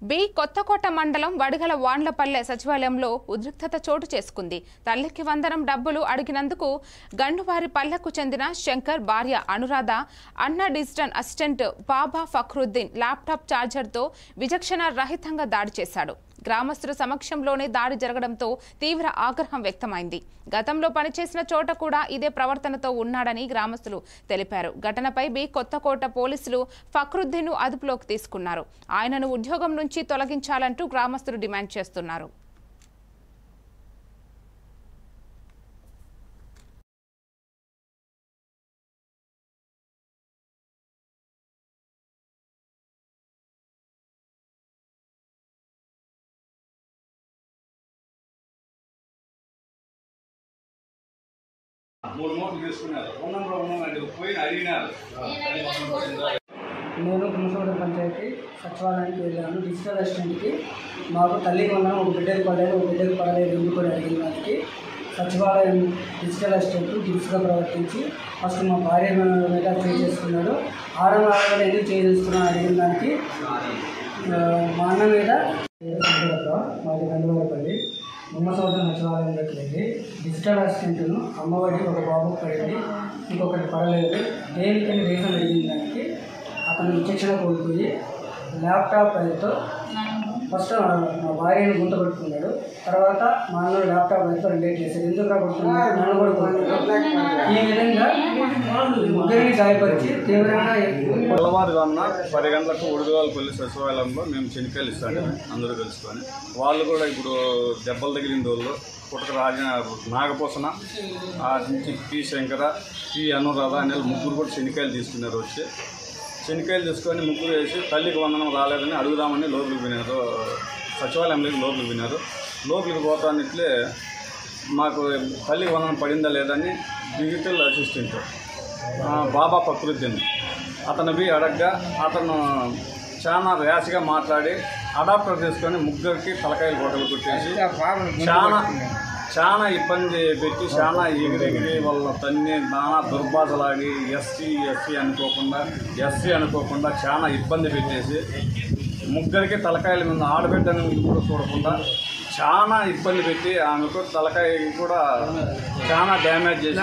B Kothakota మండలం వడిగల వాండ్లపల్లె సచివాలయంలో ఉద్రిక్తత చోటు చేసుకుంది. తల్లికి వందనం డబ్బులు అడిగినందుకు గండువారి పల్లెకు చెందిన శంకర్ భార్య అనురాధ అన్న డిజిటల్ అసిస్టెంట్ బాబా ఫక్రుద్దీన్ ల్యాప్టాప్ ఛార్జర్తో విచక్షణ రహితంగా దాడి చేశాడు. గ్రామస్తుల సమక్షంలోనే దాడి జరగడంతో తీవ్ర ఆగ్రహం వ్యక్తమైంది. గతంలో పనిచేసిన చోట కూడా ఇదే ప్రవర్తనతో ఉన్నాడని గ్రామస్తులు తెలిపారు. ఘటనపై బి కొత్తకోట పోలీసులు ఫక్రుద్దీన్ను అదుపులోకి తీసుకున్నారు. ఆయనను ఉద్యోగం నుంచి తొలగించాలంటూ గ్రామస్తులు డిమాండ్ చేస్తున్నారు. నేను కుమసోడ పంచాయతీ సచివాలయానికి వెళ్ళాను. డిజిటల్ అసిస్టెంట్కి మాకు తల్లికి వందనం ఒక బిడ్డకు పడలేదు, ఒక బిడ్డకు పడలేదు ఎందుకు అడిగిన దానికి సచివాలయం డిజిటల్ అసిస్టెంట్ గిల్స్గా ప్రవర్తించి ఫస్ట్ మా భార్య మీద చేయి చేసుకున్నాడు. ఆడవాళ్ళ ఎందుకు చేయి చేసుకున్నాను అడిగిన దానికి మా అన్న మీద మాది గండువారిపల్లి కుమసోడ సచివాలయంలోకి వెళ్ళి డిజిటల్ అసిస్టెంట్ను అమ్మఒడి ఒక బాబుకు పడింది, ఇంకొకటి పడలేదు. దేనికని రీజన్ అడిగిన దానికి అతను విచక్షణ కోల్పోయి ల్యాప్టాప్ అయితే ఫస్ట్ మా భార్యను గుంత కొట్టుకున్నాడు. తర్వాత మా అన్నోడు ల్యాప్టాప్ అయితే రిలేట్ చేశాడు. ఎందుకు కొడుతున్నాడు నన్ను కొడుకున్నాడు. ఈ విధంగా ముగ్గురిని గాయపరిచి తీవ్రంగా తెల్లవారుజామున 10 గంటలకు ఉడుదవాలపల్లి సచివాలయంలో మేము చెనికాయలు ఇస్తాము అందరూ కలుసుకొని. వాళ్ళు కూడా ఇప్పుడు దెబ్బలు తగిలిన వాళ్ళు పుట్టక నాగపోసన నుంచి పి శంకర, పి అనురాధ అనే ముగ్గురు కూడా చెనికాయలు తీసుకున్నారు. వచ్చి చెనికాయలు తీసుకొని ముగ్గురు వేసి తల్లికి వందనం రాలేదని అడుగుదామని లోపలికి విన్నారు. సచివాలయంలోకి లోపలికి విన్నారు. లోపలికి పోతానిట్లే మాకు తల్లికి వందనం పడిందా లేదని డిజిటల్ అసిస్టెంట్ బాబా ఫక్రుద్దీన్ అతను పోయి అడగ్గా అతను చాలా ర్యాష్గా మాట్లాడి అడాప్టర్ తీసుకొని ముగ్గురికి తలకాయలు గొడవలు కొట్టేసి చాలా ఇబ్బంది పెట్టి చాలా ఎగిరెగిరి వాళ్ళ తన్ని నానా దుర్భాషలాడి ఎస్సీ అనుకోకుండా చాలా ఇబ్బంది పెట్టేసి ముగ్గురికి తలకాయల మీద ఆడబిడ్డను కూడా చూడకుండా చాలా ఇబ్బంది పెట్టి ఆమెకు తలకాయ కూడా చాలా డ్యామేజ్ చేసి